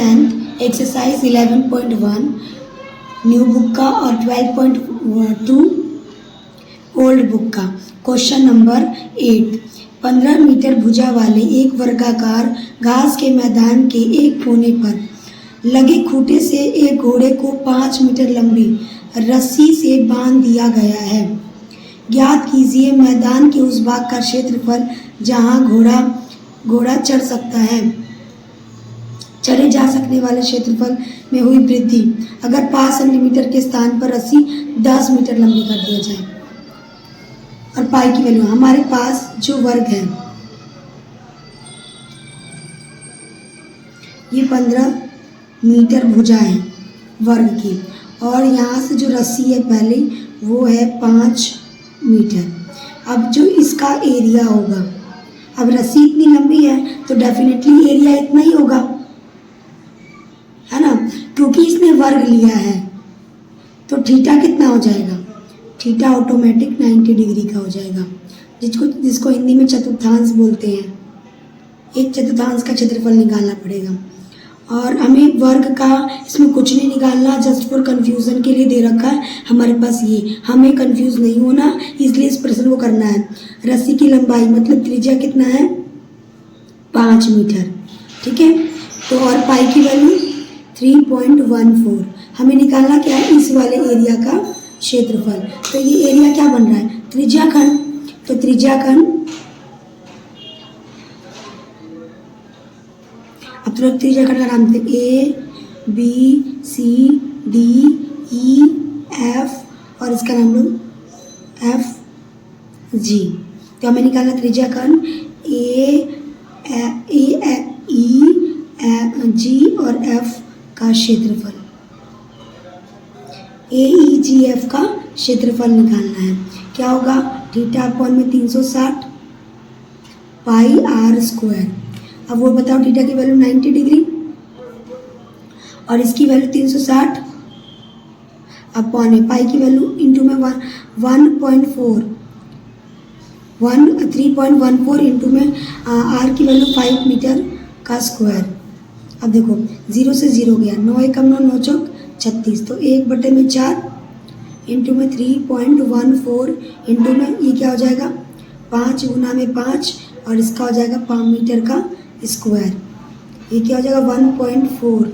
10th exercise 11.1 new book का और 12.2 old book का। Question number 8। 15 मीटर भुजा वाले एक वर्गाकार घास के मैदान के एक कोने पर लगे खूंटे से एक घोड़े को 5 मीटर लंबी रस्सी से बांध दिया गया है। ज्ञात कीजिए मैदान के उस भाग का क्षेत्रफल जहां घोड़ा चढ़ सकता है। चढ़े जा सकने वाले क्षेत्रफल में हुई वृद्धि अगर 5 सेंटीमीटर के स्थान पर रस्सी 10 मीटर लंबी कर दिया जाए। और पाई की वैल्यू हमारे पास जो वर्ग है ये 15 मीटर भुजा है वर्ग की, और यहाँ से जो रस्सी है पहले वो है 5 मीटर। अब जो इसका एरिया होगा, अब रस्सी इतनी लंबी है तो डेफिनेटली एरिया इतना ही होगा, है ना, क्योंकि इसने वर्ग लिया है। तो थीटा कितना हो जाएगा? थीटा ऑटोमेटिक 90 डिग्री का हो जाएगा, जिसको हिंदी में चतुर्थांश बोलते हैं। एक चतुर्थांश का क्षेत्रफल निकालना पड़ेगा और हमें वर्ग का इसमें कुछ नहीं निकालना, जस्ट फॉर कंफ्यूजन के लिए दे रखा है हमारे पास ये। हमें कंफ्यूज नहीं होना इसलिए इस प्रश्न को करना है। रस्सी की लंबाई मतलब त्रिज्या कितना है? 5 मीटर, ठीक है। तो और पाई की वैल्यू 3.14। हमें निकालना क्या है? इस वाले एरिया का क्षेत्रफल। तो ये एरिया क्या बन रहा है? त्रिज्या खंड। तो त्रिज्या खंड, अब तो त्रिज्या खंड का नाम थे A B C D E F और इसका नाम लो F G। तो हमें निकालना त्रिज्या खंड A E G और F का क्षेत्रफल, AEGF का क्षेत्रफल निकालना है। क्या होगा? थीटा अपॉन में 360 पाई आर स्क्वायर। अब वो बताओ, थीटा की वैल्यू 90 डिग्री और इसकी वैल्यू 360 अपॉन में पाई की वैल्यू इंटू में 3.14 इंटू में आर की वैल्यू 5 मीटर का स्क्वायर। अब देखो 0 से 0 गया, 9 एकम 9 9 चौक 36, तो 1/4 इंटू में 3.14 इंटू में ये क्या हो जाएगा? 5 गुना में 5 और इसका हो जाएगा 5 मीटर का स्क्वायर। ये क्या हो जाएगा? 1.4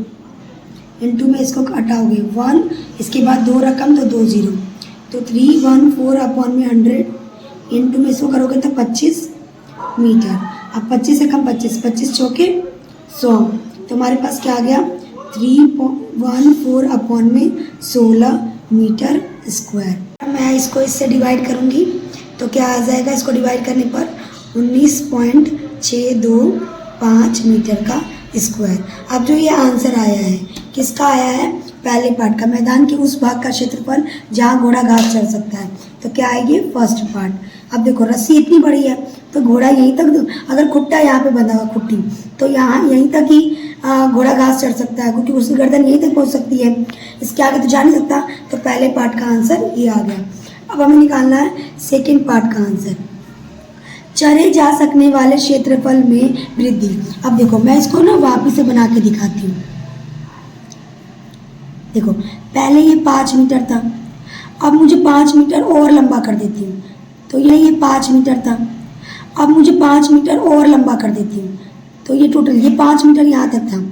इंटू में इसको हटाओगे 1, इसके बाद 2 रकम तो 2 0, तो 314 अपॉन में 100 इंटू में इसको करोगे तो 25 मीटर। अब 25 से कम 25 चौके 100, तो हमारे पास क्या आ गया? 314 अपॉन में 16 मीटर स्क्वायर। मैं इसको इससे डिवाइड करूँगी तो क्या आ जाएगा? इसको डिवाइड करने पर 19.625 मीटर का स्क्वायर। अब जो ये आंसर आया है किसका आया है? पहले पार्ट का, मैदान के उस भाग का क्षेत्रफल जहाँ घोड़ा घास चढ़ सकता है। तो क्या आएगी? First part. अब देखो रस्सी इतनी बड़ी है तो घोड़ा यहीं तक, अगर खुट्टा यहाँ पे बंधा हुआ खुट्टी, तो यहाँ यहीं तक ही घोड़ा घास चढ़ सकता है, क्योंकि उसकी गर्दन यहीं तक पहुँच सकती है, इसके आगे तो जा नहीं सकता। तो पहले पार्ट का आंसर ये आ गया। अब हमें निकालना है सेकेंड पार्ट का आंसर। चढ़े जा सकने वाले क्षेत्रफल में वृद्धि। अब देखो मैं इसको ना वापिस से बना के दिखाती हूँ। देखो पहले ये 5 मीटर था, अब मुझे 5 मीटर और लंबा कर देती हूँ, तो ये 5 मीटर था, अब मुझे 5 मीटर और लंबा कर देती हूँ, तो ये टोटल ये 5 मीटर यहाँ तक था,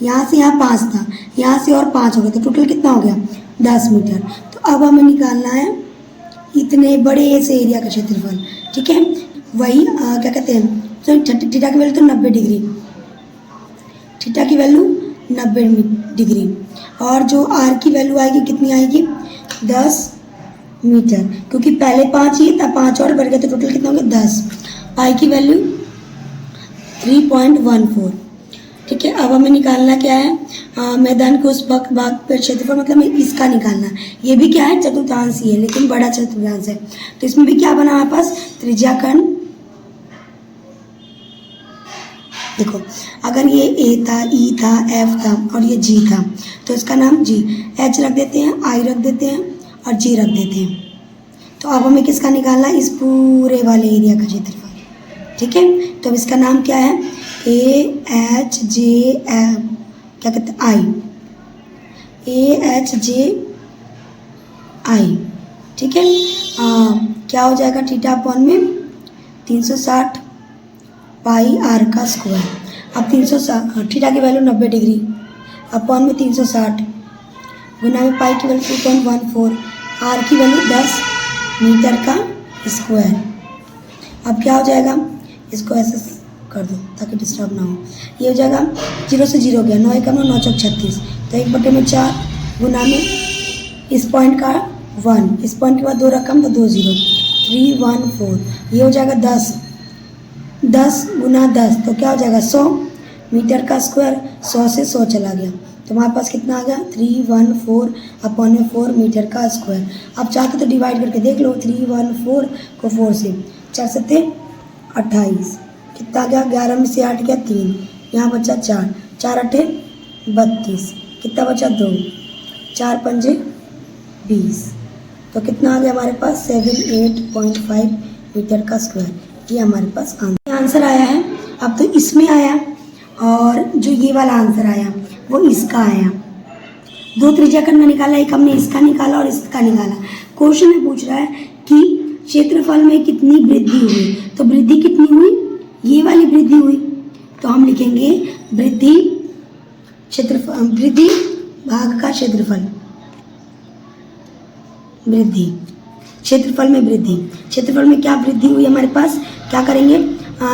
यहाँ से यहाँ 5 था, यहाँ से और 5 हो गया, तो टोटल कितना हो गया? 10 मीटर। तो अब हमें निकालना है इतने बड़े से एरिया का क्षेत्रफल, ठीक है। वही क्या कहते हैं, तो थीटा की वैल्यू तो 90 डिग्री, थीटा की वैल्यू 90 डिग्री, और जो आर की वैल्यू आएगी कितनी आएगी? 10 मीटर, क्योंकि पहले 5 ही था, 5 और बढ़ गया, तो टोटल कितना हो गया? 10। पाई की वैल्यू 3.14, ठीक है। अब हमें निकालना क्या है? मैदान के उस भाग पर क्षेत्रफल, मतलब इसका निकालना। ये भी क्या है? चतुर्थांश ही है, लेकिन बड़ा चतुर्थांश है। तो इसमें भी क्या बना हमारे पास? त्रिज्या खंड। देखो अगर ये A था, E था, F था और ये G था, तो इसका नाम G, H रख देते हैं, I रख देते हैं और G रख देते हैं। तो अब हमें किसका निकालना है? इस पूरे वाले एरिया का क्षेत्रफल, ठीक है। तो अब इसका नाम क्या है? AHJF क्या कहते हैं, आई, AHJI, ठीक है। क्या हो जाएगा थीटा अपॉन में 360 पाई आर का स्क्वायर। अब 360 थीटा की वैल्यू 90 डिग्री अपॉन में 360 गुना में पाई की वैल्यू 2.14, आर की वैल्यू 10 मीटर का स्क्वायर। अब क्या हो जाएगा, इसको ऐसे कर दो ताकि डिस्टर्ब ना हो। ये हो जाएगा 0 से 0 गया, 9 एकम 9 चौक 36, तो 1/4 गुना में इस पॉइंट का 1, इस पॉइंट के बाद 2 रकम तो 2 0, 314। ये हो जाएगा 10 गुना 10 तो क्या हो जाएगा 100 मीटर का स्क्वायर। 100 से 100 चला गया तो हमारे पास कितना आ गया 314 अपॉन में 4 मीटर का स्क्वायर। अब चाहते तो डिवाइड करके देख लो, 314 को 4 से 4 7 28, कितना आ गया, 11 में से 8 गया 3, यहाँ बचा 4, 4 8 32, कितना बचा 2, 4 पंजे 20, तो कितना आ गया हमारे पास 78.5 मीटर का स्क्वायर। ये हमारे पास आंसर आया है। अब तो इसमें आया और जो ये वाला आंसर आया वो इसका आया। 2 त्रिज्याखंड में निकाला, एक हमने इसका निकाला और इसका निकाला। क्वेश्चन में पूछ रहा है कि क्षेत्रफल में कितनी वृद्धि हुई, तो वृद्धि कितनी हुई, ये वाली वृद्धि हुई, तो हम लिखेंगे वृद्धि क्षेत्रफल, वृद्धि भाग का क्षेत्रफल, वृद्धि क्षेत्रफल में वृद्धि। क्षेत्रफल में क्या वृद्धि हुई हमारे पास, क्या करेंगे,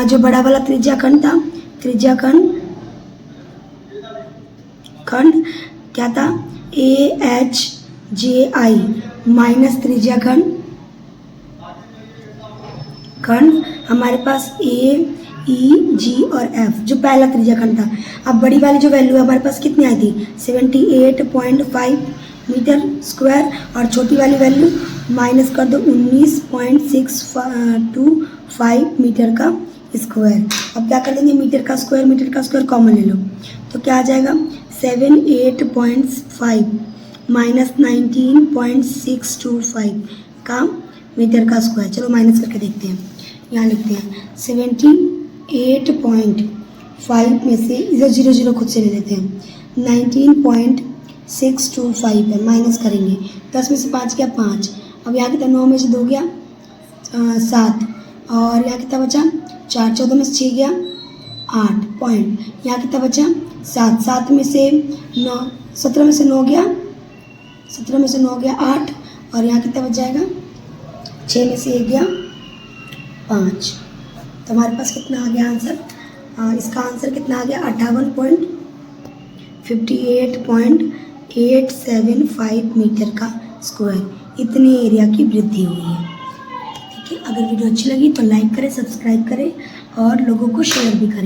जो बड़ा वाला त्रिज्याखंड था, त्रिज्याखंड क्या था AHJI माइनस त्रिज्याखंड हमारे पास AEG और F, जो पहला त्रिज्याखंड था। अब बड़ी वाली जो वैल्यू है हमारे पास कितनी आई थी 78.5 मीटर स्क्वायर, और छोटी वाली वैल्यू माइनस कर दो 19.625 मीटर का स्क्वायर। अब क्या कर देंगे, मीटर का स्क्वायर कॉमन ले लो, तो क्या आ जाएगा 78.5 माइनस 19.625 का मीटर का स्क्वायर। चलो माइनस करके देखते हैं, यहाँ लिखते हैं 78.5 में से इधर 0 0 खुद से ले लेते हैं, 19.625 है, माइनस करेंगे 10 में से 5 गया 5, अब यहाँ कितना 9 में से 2 गया 7, और यहाँ कितना बचा 4, 14 में से 6 गया 8 पॉइंट, यहाँ कितना बचा 7, 7 में से 9, 17 में से 9 गया 8, और यहाँ कितना बच जाएगा 6 में से 1 गया 5, तो हमारे पास कितना आ गया आंसर, इसका आंसर कितना आ गया 58.875 मीटर का स्क्वायर। इतनी एरिया की वृद्धि हुई है। ठीक है, अगर वीडियो अच्छी लगी तो लाइक करें, सब्सक्राइब करें और लोगों को शेयर भी करें।